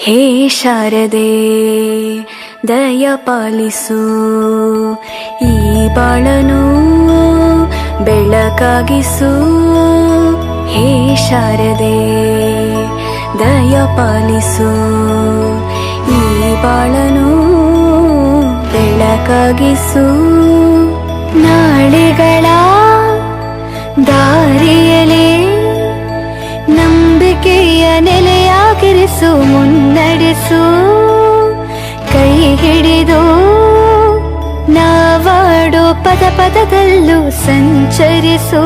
ಹೇ ಶಾರದೆ ದಯ ಪಾಲಿಸು, ಈ ಬಾಳನು ಬೆಳಕಾಗಿಸು. ಹೇ ಶಾರದೆ ದಯ ಪಾಲಿಸು, ಈ ಬಾಳನು ಬೆಳಕಾಗಿಸು. ನಾಳೆಗಳ ದಾರಿಯಲೇ ನಂಬಿಕೆಯ ನೆಲೆಯಾಗಿರಿಸು, ಮುನ್ನಡೆಸು. ಕೈ ಹಿಡಿದು ನಾವಾಡೋ ಪದ ಪದದಲ್ಲೂ ಸಂಚರಿಸು.